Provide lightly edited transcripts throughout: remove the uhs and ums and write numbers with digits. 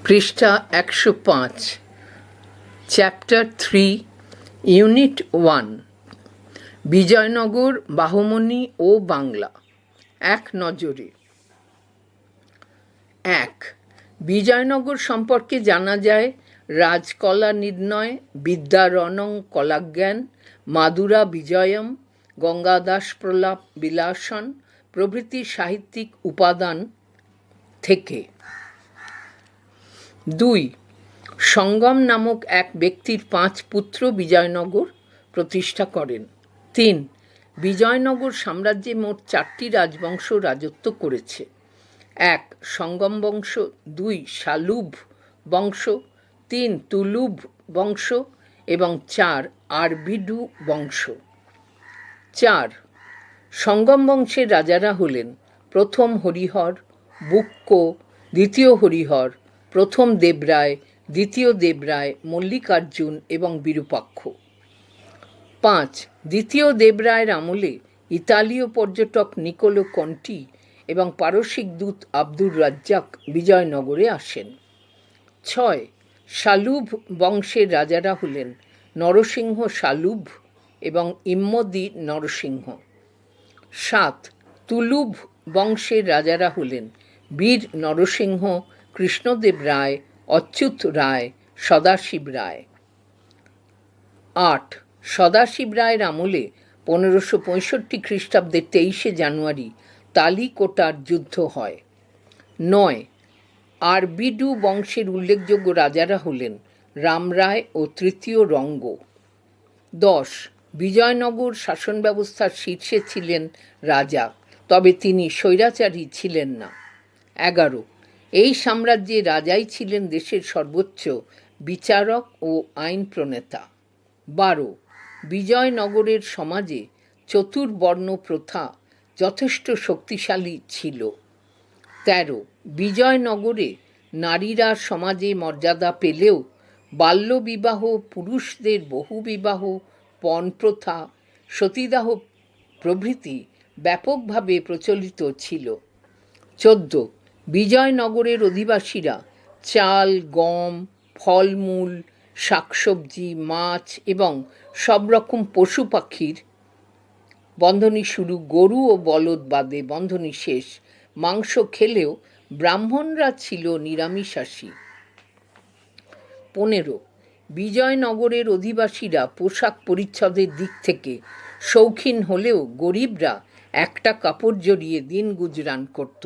পৃষ্ঠা ১০৫, chapter 3, unit 1, Bijoynagar, Bahmani ও বাংলা। এক নজরে। ১. বিজয়নগর সম্পর্কে জানা যায় রাজকলা নির্ণয়, বিদ্যারণং কলাজ্ঞান, মাদুরা বিজয়ম, গঙ্গাদাস প্রলাপ বিলাসন প্রভৃতি সাহিত্যিক উপাদান থেকে। ২. সঙ্গম নামক এক ব্যক্তির 5 পুত্র বিজয়নগর প্রতিষ্ঠা করেন। ৩. বিজয়নগর সাম্রাজ্যে মোট 4টি রাজবংশ রাজত্ব করেছে। 1. সঙ্গম বংশ, 2. শালুভ বংশ, 3. তুলুভ বংশ এবং 4. আরবিডু বংশ। 4. সঙ্গম বংশের রাজারা হলেন প্রথম হরিহর, বুক্ক, দ্বিতীয় হরিহর, প্রথম দেবরায়, দ্বিতীয় দেবরায়, মল্লিকার্জুন এবং বিরূপাক্ষ। 5. দ্বিতীয় দেবরায়ের আমলে ইতালীয় পর্যটক নিকোলো কন্টি এবং পারসিক দূত আব্দুর রাজ্জাক বিজয়নগরে আসেন। 6. শালুভ বংশের রাজারা হলেন নরসিংহ শালুভ এবং ইম্মদি নরসিংহ। 7. তুলুভ বংশের রাজারা হলেন বীর নরসিংহ, কৃষ্ণদেব রায়, অচ্যুত রায়, সদাশিব রায়। 8. সদাশিব রায়ের আমলে 1565 খ্রিস্টাব্দে 23শে জানুয়ারি তালিকোটার যুদ্ধ হয়। 9. আরবিডু বংশের উল্লেখযোগ্য রাজারা হলেন রামরায় ও তৃতীয় রঙ্গ। 10. বিজয়নগর শাসন ব্যবস্থার শীর্ষে ছিলেন রাজা, তবে তিনি স্বৈরাচারী ছিলেন না। 11. এই সাম্রাজ্যে রাজাই ছিলেন দেশের সর্বোচ্চ বিচারক ও আইন প্রণেতা। 12. বিজয়নগরের সমাজে চতুর্বর্ণ প্রথা যথেষ্ট শক্তিশালী ছিল। 13. বিজয়নগরে নারীরা সমাজে মর্যাদা পেলেও বাল্যবিবাহ, পুরুষদের বহুবিবাহ, পণপ্রথা, সতীদাহ প্রভৃতি ব্যাপকভাবে প্রচলিত ছিল। 14. বিজয়নগরের অধিবাসীরা চাল, গম, ফলমূল, শাকসবজি, মাছ এবং সব রকম পশু পাখির বন্ধনী শুরু, গরু ও বলদ বাদে বন্ধনী শেষ, মাংস খেলেও ব্রাহ্মণরা ছিল নিরামিষাশী। 15. বিজয়নগরের অধিবাসীরা পোশাক পরিচ্ছদের দিক থেকে শৌখিন হলেও গরিবরা একটা কাপড় জড়িয়ে দিন গুজরান করত।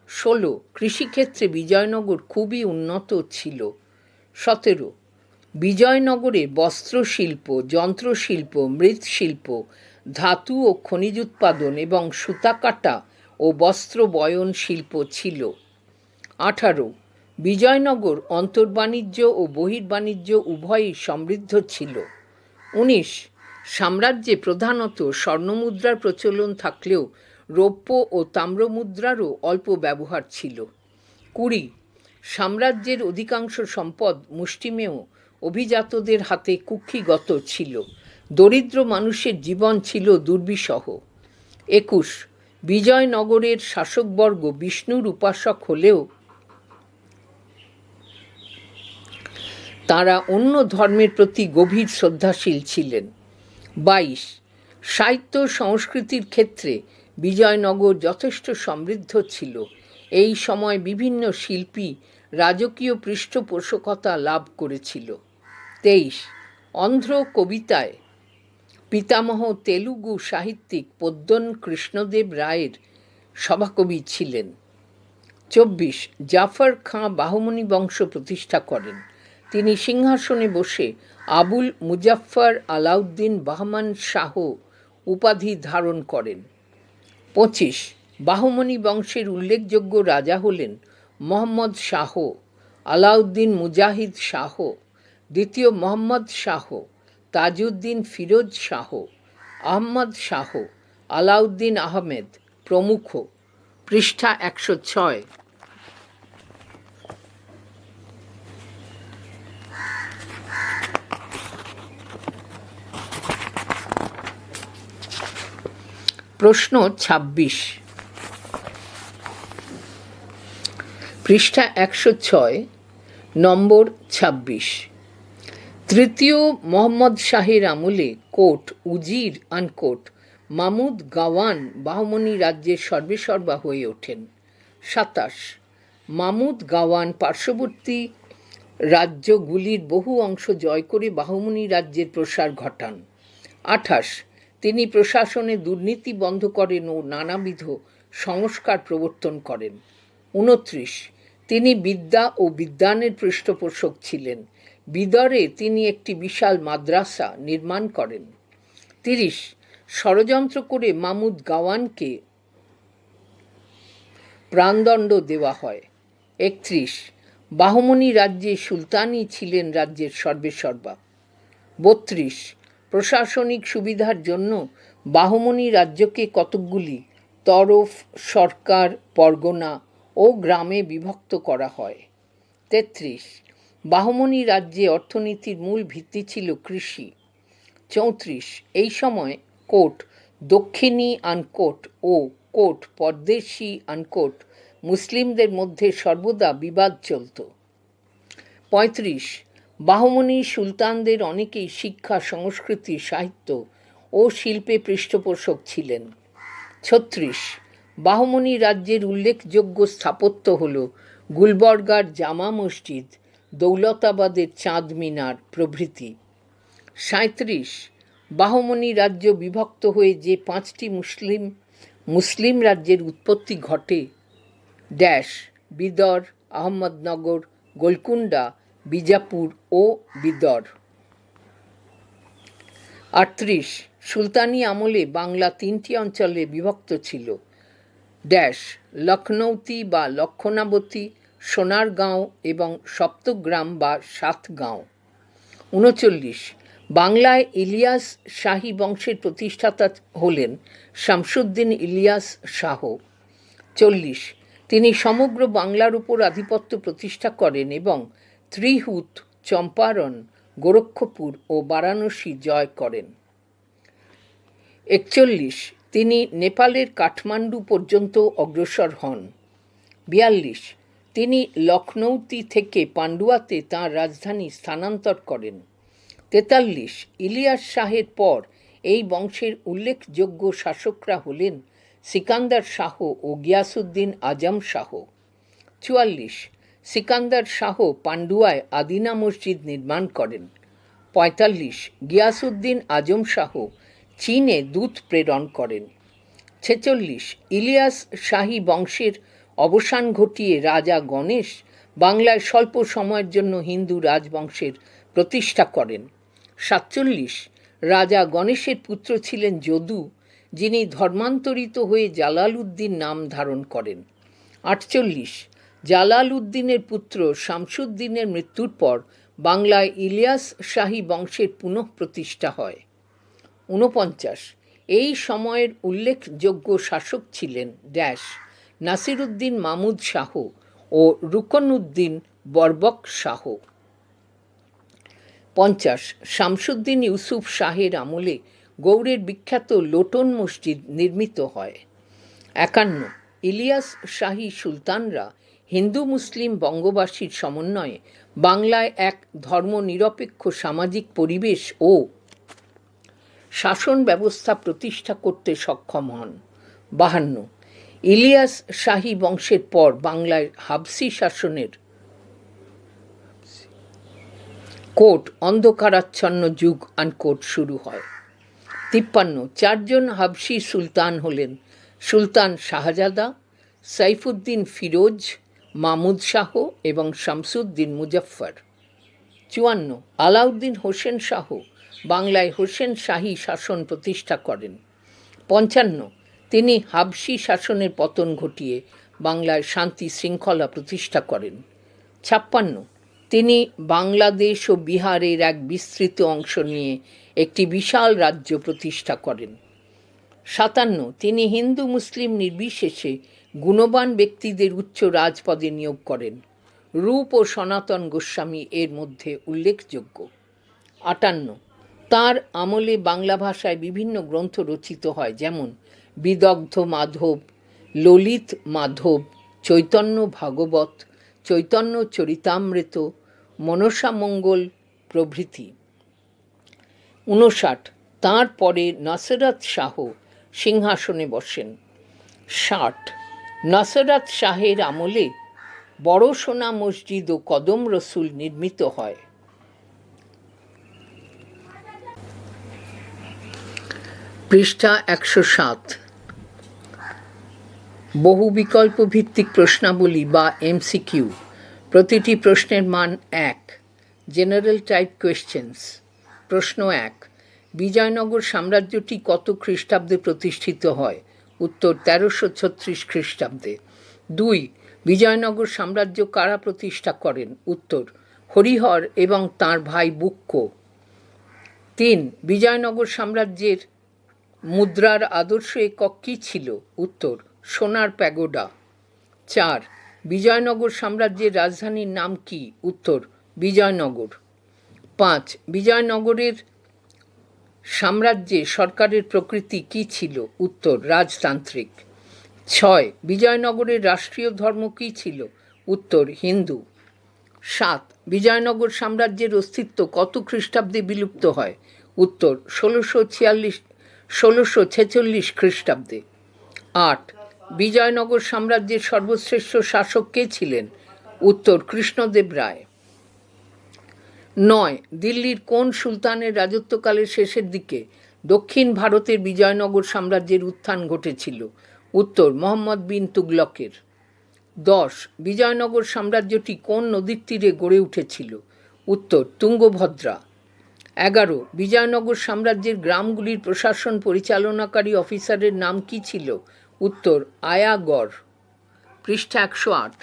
16. কৃষিক্ষেত্রে বিজয়নগর খুবই উন্নত ছিল। 17. বিজয়নগরে বস্ত্রশিল্প, যন্ত্রশিল্প, মৃৎশিল্প, ধাতু ও খনিজ উৎপাদন এবং সুতা কাটা ও বস্ত্র বয়ন শিল্প ছিল। 18. বিজয়নগর অন্তর্বাণিজ্য ও বহির্বাণিজ্য উভয়ই সমৃদ্ধ ছিল। 19. সাম্রাজ্যে প্রধানত স্বর্ণমুদ্রার প্রচলন থাকলেও রৌপ্য ও তাম্রমুদ্রারও অল্প ব্যবহার ছিল। 20. সাম্রাজ্যের অধিকাংশ সম্পদ মুষ্টিমেয় অভিজাতদের হাতে কুক্ষিগত ছিল। দরিদ্র মানুষের জীবন ছিল দুর্বিষহ। 21. বিজয়নগরের শাসকবর্গ বিষ্ণুর উপাসক হলেও তারা অন্য ধর্মের প্রতি গভীর শ্রদ্ধাশীল ছিলেন। 22. সাহিত্য সংস্কৃতির ক্ষেত্রে বিজয়নগর যথেষ্ট সমৃদ্ধ ছিল। এই সময় বিভিন্ন শিল্পী রাজকীয় পৃষ্ঠপোষকতা লাভ করেছিল। 23. অন্ধ্র কবিতায় পিতামহ তেলুগু সাহিত্যিক পদ্মন কৃষ্ণদেব রায়ের সভাকবি ছিলেন। 24. জাফর খাঁ বাহমনি বংশ প্রতিষ্ঠা করেন। তিনি সিংহাসনে বসে আবুল মুজাফফর আলাউদ্দিন বাহমান শাহ উপাধি ধারণ করেন। 25. বাহমনি বংশের উল্লেখযোগ্য রাজা হলেন মোহাম্মদ শাহ, আলাউদ্দিন মুজাহিদ শাহ, দ্বিতীয় মোহাম্মদ শাহ, তাজউদ্দিন ফিরোজ শাহ, আহমদ শাহ, আলাউদ্দিন আহমেদ প্রমুখ। পৃষ্ঠা 106। প্রশ্ন 26, পৃষ্ঠা 106। নম্বর ২৬। তৃতীয় মোহাম্মদ শাহের আমলে কোট উজির আনকোট মামুদ গাওয়ান বাহমনি রাজ্যের সর্বেসর্বা হয়ে ওঠেন। ২৭। মামুদ গাওয়ান পার্শ্ববর্তী রাজ্যগুলির বহু অংশ জয় করে বাহমনি রাজ্যের প্রসার ঘটান। ২৮। তিনি প্রশাসনে দুর্নীতি বন্ধ করেন ও নানাবিধ সংস্কার প্রবর্তন করেন। ২৯। তিনি বিদ্যা ও বিদ্বানের পৃষ্ঠপোষক ছিলেন। বিদরে তিনি একটি বিশাল মাদ্রাসা নির্মাণ করেন। ৩০। ষড়যন্ত্র করে মামুদ গাওয়ানকে প্রাণদণ্ড দেওয়া হয়। ৩১। বাহমনি রাজ্যে সুলতানই ছিলেন রাজ্যের সর্বেসর্বা। ৩২। প্রশাসনিক সুবিধার জন্য বাহমনি রাজ্যকে কতকগুলি তরফ, সরকার, পরগনা ও গ্রামে বিভক্ত করা হয়। ৩৩। বাহমনি রাজ্যে অর্থনীতির মূল ভিত্তি ছিল কৃষি। ৩৪। এই সময় কোট দক্ষিণী আনকোট ও কোট পরদেশী আনকোট মুসলিমদের মধ্যে সর্বদা বিবাদ চলত। ৩৫। বাহমনি সুলতানদের অনেকেই শিক্ষা, সংস্কৃতি, সাহিত্য ও শিল্পে পৃষ্ঠপোষক ছিলেন। ৩৬। বাহমনি রাজ্যের উল্লেখযোগ্য স্থাপত্য হল গুলবর্গার জামা মসজিদ, দৌলতাবাদের চাঁদ মিনার প্রভৃতি। ৩৭। বাহমনি রাজ্য বিভক্ত হয়ে যে ৫টি মুসলিম রাজ্যের উৎপত্তি ঘটে ড্যাশ বিদর, আহমদনগর, গোলকুন্ডা, বিজাপুর ও বিদর। ৩৮। সুলতানি আমলে বাংলা ৩টি অঞ্চলে বিভক্ত ছিল ড্যাশ লখনৌতি বা লক্ষণাবতী, সোনারগাঁও এবং সপ্তগ্রাম বা সাতগাঁও। ৩৯। বাংলায় ইলিয়াস শাহী বংশের প্রতিষ্ঠাতা হলেন শামসুদ্দিন ইলিয়াস শাহ। ৪০। তিনি সমগ্র বাংলার উপর আধিপত্য প্রতিষ্ঠা করেন এবং ত্রিহুত, চম্পারণ, গোরক্ষপুর ও বারাণসী জয় করেন। ৪১। তিনি নেপালের কাঠমান্ডু পর্যন্ত অগ্রসর হন। ৪২। তিনি লখনৌতি থেকে পান্ডুয়াতে তাঁর রাজধানী স্থানান্তর করেন। ৪৩। ইলিয়াস শাহের পর এই বংশের উল্লেখযোগ্য শাসকরা হলেন সিকান্দার শাহ ও গিয়াসুদ্দিন আজম শাহ। ৪৪। সিকান্দার শাহ পান্ডুয়ায় আদিনা মসজিদ নির্মাণ করেন। ৪৫। গিয়াসুদ্দিন আজম শাহ চীনে দূত প্রেরণ করেন। ৪৬। ইলিয়াস শাহী বংশের অবসান ঘটিয়ে রাজা গণেশ বাংলায় স্বল্প সময়ের জন্য হিন্দু রাজবংশের প্রতিষ্ঠা করেন। ৪৭। রাজা গণেশের পুত্র ছিলেন যদু, যিনি ধর্মান্তরিত হয়ে জালাল উদ্দিন নাম ধারণ করেন। ৪৮। জালাল উদ্দিনের পুত্র শামসুদ্দিনের মৃত্যুর পর বাংলায় ইলিয়াস শাহী বংশের পুনঃপ্রতিষ্ঠা হয়। ৪৯। এই সময়ের উল্লেখযোগ্য শাসক ছিলেন ড্যাশ নাসিরুদ্দিন মামুদ শাহ ও রুকনউদ্দিন বরবক শাহ। ৫০। শামসুদ্দিন ইউসুফ শাহের আমলে গৌড়ের বিখ্যাত লোটন মসজিদ নির্মিত হয়। ৫১। ইলিয়াস শাহী সুলতানরা হিন্দু মুসলিম বঙ্গবাসীর সমন্বয়ে বাংলায় এক ধর্মনিরপেক্ষ সামাজিক পরিবেশ ও শাসন ব্যবস্থা প্রতিষ্ঠা করতে সক্ষম হন। ৫২। ইলিয়াস শাহী বংশের পর বাংলায় হাবসি শাসনের কোট অন্ধকারাচ্ছন্ন যুগ আনকোট শুরু হয়। ৫৩। ৪জন হাবসি সুলতান হলেন সুলতান শাহজাদা, সাইফুদ্দিন ফিরোজ, মামুদ শাহ এবং শামসুদ্দিন মুজফ্ফর। ৫৪। আলাউদ্দিন হোসেন শাহ বাংলায় হোসেন শাহী শাসন প্রতিষ্ঠা করেন। ৫৫। তিনি হাবসি শাসনের পতন ঘটিয়ে বাংলায় শান্তি শৃঙ্খলা প্রতিষ্ঠা করেন। ৫৬। তিনি বাংলাদেশ ও বিহারের এক বিস্তৃত অংশ নিয়ে একটি বিশাল রাজ্য প্রতিষ্ঠা করেন। ৫৭। তিনি হিন্দু মুসলিম নির্বিশেষে গুণবান ব্যক্তিদের উচ্চ রাজপদে নিয়োগ করেন। রূপ ও সনাতন গোস্বামী এর মধ্যে উল্লেখযোগ্য। ৫৮। তাঁর আমলে বাংলা ভাষায় বিভিন্ন গ্রন্থ রচিত হয়, যেমন বিদগ্ধ মাধব, ললিত মাধব, চৈতন্য ভাগবত, চৈতন্য চরিতামৃত, মনসা মঙ্গল প্রভৃতি। 59 তাঁর পরে নাসরাত শাহ সিংহাসনে বসেন। 60 নাসরাত শাহের আমলে বড় সোনা মসজিদ ও কদম রসুল নির্মিত হয়। পৃষ্ঠা 107। বহু বিকল্প ভিত্তিক প্রশ্নাবলী বা এমসিকিউ। প্রতিটি প্রশ্নের মান 1। General type questions. প্রশ্ন 1, বিজয়নগর সাম্রাজ্যটি কত খ্রিস্টাব্দে প্রতিষ্ঠিত হয়? উত্তর 1336 খ্রিস্টাব্দে। 2, বিজয়নগর সাম্রাজ্য কারা প্রতিষ্ঠা করেন? উত্তর হরিহর এবং তাঁর ভাই বুক্ক। 3, বিজয়নগর সাম্রাজ্যের মুদ্রার আদর্শ একক কী ছিল? উত্তর সোনার প্যাগোডা। 4, বিজয়নগর সাম্রাজ্যের রাজধানীর নাম কি? উত্তর বিজয়নগর। 5, বিজয়নগরের সাম্রাজ্যে সরকারের প্রকৃতি কী ছিল? উত্তর রাজতান্ত্রিক। 6, বিজয়নগরের রাষ্ট্রীয় ধর্ম কী ছিল? উত্তর হিন্দু। 7, বিজয়নগর সাম্রাজ্যের অস্তিত্ব কত খ্রিস্টাব্দে বিলুপ্ত হয়? উত্তর 1646 খ্রিস্টাব্দে। 8, বিজয়নগর সাম্রাজ্যের সর্বশ্রেষ্ঠ শাসক কে ছিলেন? উত্তর কৃষ্ণদেব রায়। 9, দিল্লির কোন সুলতানের রাজত্বকালের শেষের দিকে দক্ষিণ ভারতের বিজয়নগর সাম্রাজ্যের উত্থান ঘটেছিল? উত্তর মোহাম্মদ বিন তুগলকের। 10, বিজয়নগর সাম্রাজ্যটি কোন নদীর তীরে গড়ে উঠেছিল? উত্তর তুঙ্গভদ্রা। 11, বিজয়নগর সাম্রাজ্যের গ্রামগুলির প্রশাসন পরিচালনাকারী অফিসারের নাম কি ছিল? উত্তর আয়াগড়। পৃষ্ঠা 108।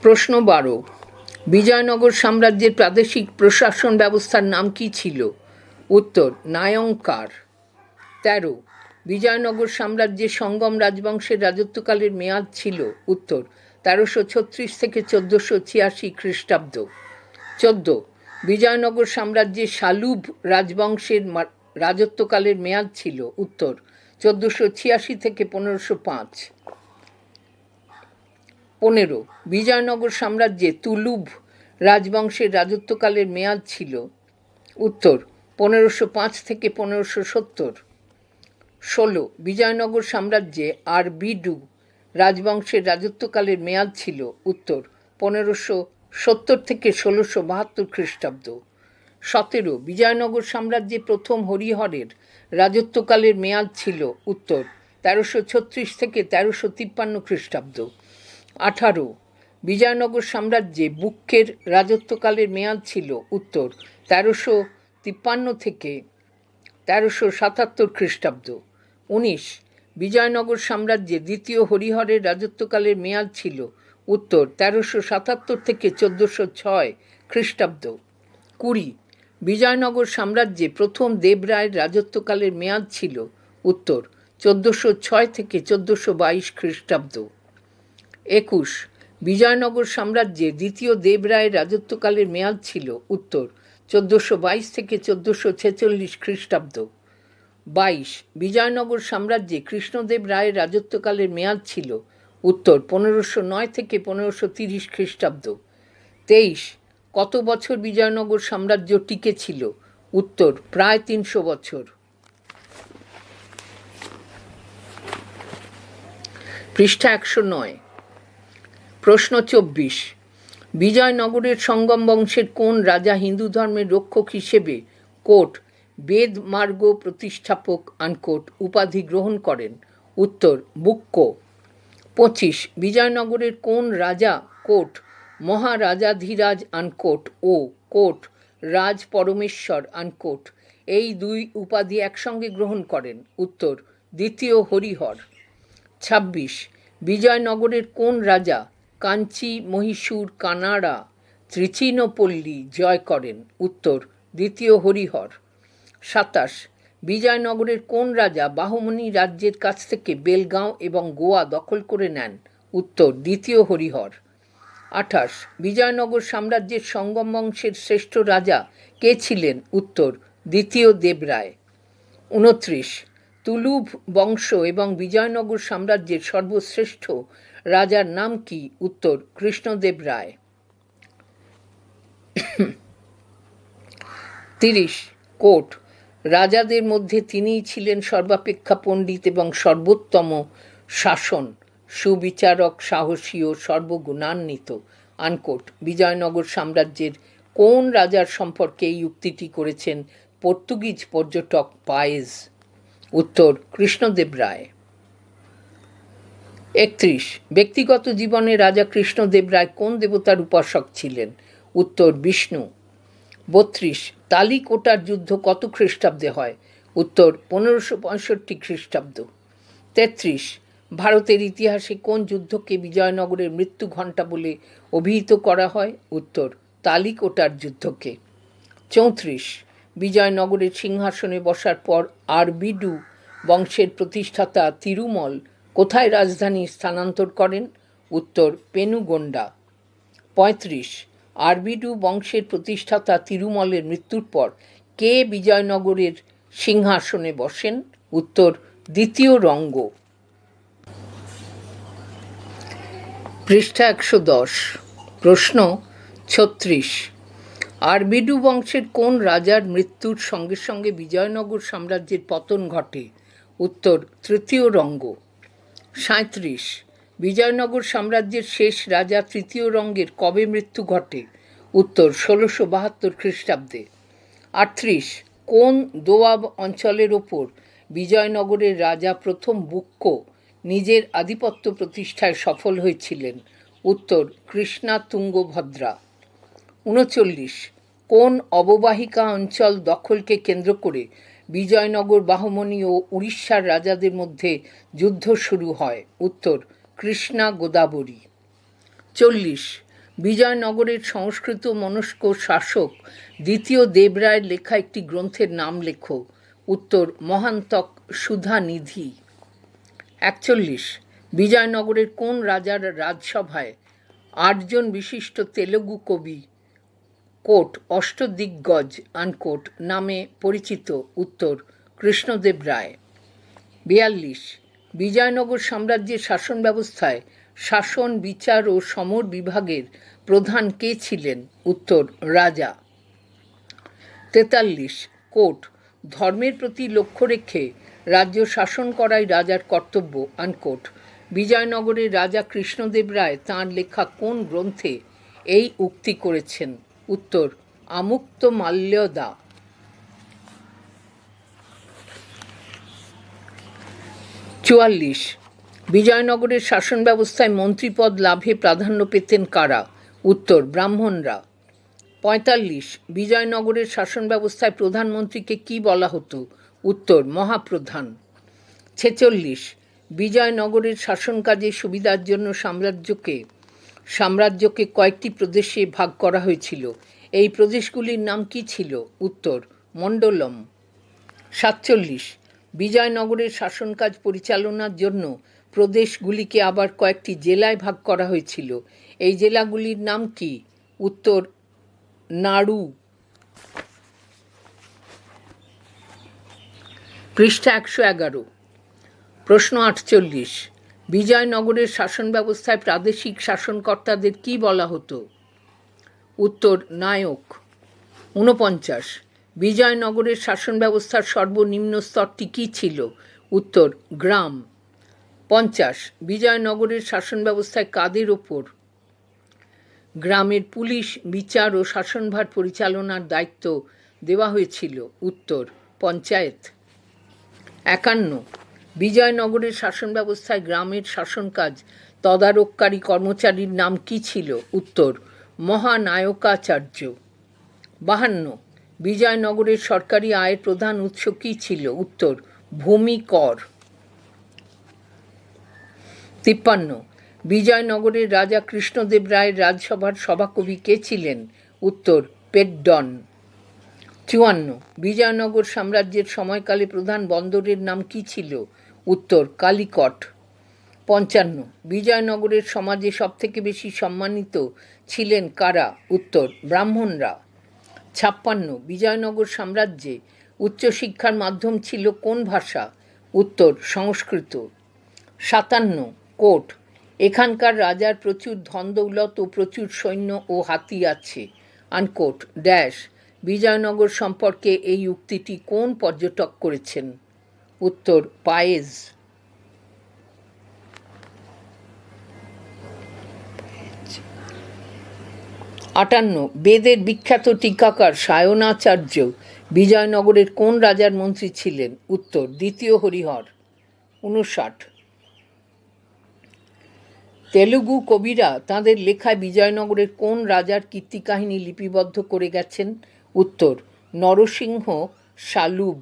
প্রশ্ন 12, বিজয়নগর সাম্রাজ্যের প্রাদেশিক প্রশাসন ব্যবস্থার নাম কি ছিল? উত্তর নায়ঙ্কার। 13, বিজয়নগর সাম্রাজ্যের সঙ্গম রাজবংশের রাজত্বকালের মেয়াদ ছিল? উত্তর 1336 থেকে 1486 খ্রিস্টাব্দ। 14, বিজয়নগর সাম্রাজ্যের শালুভ রাজবংশের রাজত্বকালের মেয়াদ ছিল? উত্তর 1486 থেকে 1505। 15, বিজয়নগর সাম্রাজ্যে তুলুভ রাজবংশের রাজত্বকালের মেয়াদ ছিল? উত্তর 1505 থেকে 1570। 16, বিজয়নগর সাম্রাজ্যে আরবিডু রাজবংশের রাজত্বকালের মেয়াদ ছিল? উত্তর 1570 থেকে 1672 খ্রিস্টাব্দ। 17, বিজয়নগর সাম্রাজ্যে প্রথম হরিহরের রাজত্বকালের মেয়াদ ছিল? উত্তর 1336 থেকে 1353 খ্রিস্টাব্দ। 18, বিজয়নগর সাম্রাজ্যে বুক্কের রাজত্বকালের মেয়াদ ছিল? উত্তর 1353 থেকে 1377 খ্রিস্টাব্দ। 19, বিজয়নগর সাম্রাজ্যে দ্বিতীয় হরিহরের রাজত্বকালের মেয়াদ ছিল? উত্তর 1377 থেকে 1406 খ্রিস্টাব্দ। 20, বিজয়নগর সাম্রাজ্যে প্রথম দেবরায়ের রাজত্বকালের মেয়াদ ছিল? উত্তর 1406 থেকে 1422 খ্রিস্টাব্দ। 21, বিজয়নগর সাম্রাজ্যে দ্বিতীয় দেবরায়ের রাজত্বকালের মেয়াদ ছিল? উত্তর 1422 থেকে 1446 খ্রিস্টাব্দ। 22, বিজয়নগর সাম্রাজ্যে কৃষ্ণদেব রায়ের রাজত্বকালের মেয়াদ ছিল? উত্তর 1509 থেকে 1530 খ্রিস্টাব্দ। 23, কত বছর বিজয়নগর সাম্রাজ্য টিকে ছিল? উত্তর প্রায় 300 বছর। পৃষ্ঠা 109। প্রশ্ন 24, বিজয়নগরের সঙ্গম বংশের কোন রাজা হিন্দু ধর্মের রক্ষক হিসেবে কোট বেদ মার্গ প্রতিষ্ঠাপক আনকোট উপাধি গ্রহণ করেন? উত্তর বুক্ক। 25, বিজয়নগরের কোন রাজা কোট মহারাজাধিরাজ আনকোট ও কোট রাজ পরমেশ্বর আনকোট এই দুই উপাধি একসঙ্গে গ্রহণ করেন? উত্তর দ্বিতীয় হরিহর। 26, বিজয়নগরের কোন রাজা কাঞ্চি মহীশূর কানাড়া ত্রিচিনোপল্লী জয় করেন? উত্তর দ্বিতীয় হরিহর। 27, বিজয়নগরের কোন রাজা বাহমনি রাজ্যের কাছ থেকে বেলগাঁও এবং গোয়া দখল করে নেন? উত্তর দ্বিতীয় হরিহর। 28, বিজয়নগর সাম্রাজ্যের সঙ্গম বংশের শ্রেষ্ঠ রাজা কে ছিলেন? উত্তর দ্বিতীয় দেবরায়। 29, তুলুভ বংশ এবং বিজয়নগর সাম্রাজ্যের সর্বশ্রেষ্ঠ রাজার নাম কি? উত্তর কৃষ্ণদেব রায়। 30 কোট, রাজাদের মধ্যে তিনিই ছিলেন সর্বাপেক্ষা পণ্ডিত এবং সর্বোত্তম শাসন, সুবিচারক, সাহসী ও সর্বগুণান্বিত। আনকোট। বিজয়নগর সাম্রাজ্যের কোন রাজার সম্পর্কে এই উক্তিটি করেছেন পর্তুগিজ পর্যটক পায়েজ? উত্তর কৃষ্ণদেব রায়। 31 ব্যক্তিগত জীবনে রাজা কৃষ্ণদেব রায় কোন দেবতার উপাসক ছিলেন? উত্তর বিষ্ণু। 32 তালিকোটার যুদ্ধ কত খ্রিস্টাব্দে হয়? উত্তর 1565 খ্রিস্টাব্দ। 33 ভারতের ইতিহাসে কোন যুদ্ধকে বিজয়নগরের মৃত্যু ঘণ্টা বলে অভিহিত করা হয়? উত্তর তালিকোটার যুদ্ধকে। 34 বিজয়নগরের সিংহাসনে বসার পর আরবিডু বংশের প্রতিষ্ঠাতা তিরুমল কোথায় রাজধানী স্থানান্তর করেন? উত্তর পেনুগোন্ডা। 35 আরবিডু বংশের প্রতিষ্ঠাতা তিরুমলের মৃত্যুর পর কে বিজয়নগরের সিংহাসনে বসেন? উত্তর দ্বিতীয় রঙ্গ। পৃষ্ঠা 110। প্রশ্ন 36 আরবিডু বংশের কোন রাজার মৃত্যুর সঙ্গে সঙ্গে বিজয়নগর সাম্রাজ্যের পতন ঘটে? উত্তর তৃতীয় রঙ্গ। 37 বিজয়নগর সাম্রাজ্যের শেষ রাজা তৃতীয় রঙ্গের কবে মৃত্যু ঘটে? উত্তর 1672 খ্রিস্টাব্দে। 38 কোন দোয়াব অঞ্চলের ওপর বিজয়নগরের রাজা প্রথম বুক্কো নিজের আধিপত্য প্রতিষ্ঠায় সফল হয়েছিলেন? উত্তর কৃষ্ণা তুঙ্গভদ্রা। 39 কোন অববাহিকা অঞ্চল দখলকে কেন্দ্র করে বিজয়নগর, বাহমনি ও উড়িষ্যার রাজাদের মধ্যে যুদ্ধ শুরু হয়? উত্তর কৃষ্ণা গোদাবরী। 40 বিজয়নগরের সংস্কৃত মনস্ক শাসক দ্বিতীয় দেবরায়ের লেখা একটি গ্রন্থের নাম লেখো। উত্তর মহান্তক সুধানিধি। 41 বিজয়নগরের কোন রাজার রাজসভায় 8 জন বিশিষ্ট তেলুগু কবি কোট অষ্টদিগ্গজ আনকোট নামে পরিচিত? উত্তর কৃষ্ণদেব রায়। 42 বিজয়নগর সাম্রাজ্যের শাসন ব্যবস্থায় শাসন, বিচার ও সমর বিভাগের প্রধান কে ছিলেন? উত্তর রাজা। 43 কোট ধর্মের প্রতি লক্ষ্য রেখে রাজ্য শাসন করাই রাজার কর্তব্য আনকোট বিজয়নগরের রাজা কৃষ্ণদেব রায় তাঁর লেখা কোন গ্রন্থে এই উক্তি করেছেন? উত্তর আমুক্তমাল্যদা। 44 বিজয়নগরের শাসন ব্যবস্থায় মন্ত্রীপদ লাভে প্রাধান্য পেতেন কারা? উত্তর ব্রাহ্মণরা। 45 বিজয়নগরের শাসন ব্যবস্থায় প্রধানমন্ত্রীকে কি বলা হতো? উত্তর মহাপ্রধান। 46 বিজয়নগরের শাসন কাজের সুবিধার জন্য সাম্রাজ্যকে কয়েকটি প্রদেশে ভাগ করা হয়েছিল। এই প্রদেশগুলির নাম কি ছিল? উত্তর মণ্ডলম। 47 বিজয়নগরের শাসন কাজ পরিচালনার জন্য প্রদেশগুলিকে আবার কয়েকটি জেলায় ভাগ করা হয়েছিল। এই জেলাগুলির নাম কি? উত্তর নাড়ু। পৃষ্ঠা 111। প্রশ্ন 48 বিজয়নগরের শাসন ব্যবস্থায় প্রাদেশিক শাসনকর্তাদের কি বলা হতো? উত্তর নায়ক। 49 বিজয়নগরের শাসন ব্যবস্থার সর্বনিম্ন স্তরটি কী ছিল? উত্তর গ্রাম। 50 বিজয়নগরের শাসন ব্যবস্থায় কাদের ওপর গ্রামের পুলিশ, বিচার ও শাসনভার পরিচালনার দায়িত্ব দেওয়া হয়েছিল? উত্তর পঞ্চায়েত। 51 বিজয়নগরের শাসন ব্যবস্থায় গ্রামের শাসন কাজ তদারককারী কর্মচারীর নাম কি ছিল? উত্তর মহানায়কাচার্য। 52 বিজয়নগরের সরকারি আয়ের প্রধান উৎস কী ছিল? উত্তর ভূমি কর। 53 বিজয়নগরের রাজা কৃষ্ণদেব রায়ের রাজসভার সভাকবি কে ছিলেন? উত্তর পেড্ডন। 54 বিজয়নগর সাম্রাজ্যের সময়কালে প্রধান বন্দরের নাম কি ছিল? উত্তর কালিকট। 55 বিজয়নগরের সমাজে সবথেকে বেশি সম্মানিত ছিলেন কারা? উত্তর ব্রাহ্মণরা। 56 বিজয়নগর সাম্রাজ্যে উচ্চশিক্ষার মাধ্যম ছিল কোন ভাষা? উত্তর সংস্কৃত। 57 কোট, এখানকার রাজার প্রচুর ধনদৌলত ও প্রচুর সৈন্য ও হাতি আছে। আনকোট ড্যাশ, বিজয়নগর সম্পর্কে এই উক্তিটি কোন পর্যটক করেছেন? উত্তর পায়েজ। 58 বেদের বিখ্যাত টিকাকার সায়নাচার্য বিজয়নগরের কোন রাজার মন্ত্রী ছিলেন? উত্তর দ্বিতীয় হরিহর। 59 তেলুগু কবিরা তাঁদের লেখায় বিজয়নগরের কোন রাজার কীর্তিকাহিনী লিপিবদ্ধ করে গেছেন? উত্তর নরসিংহ সালুভ।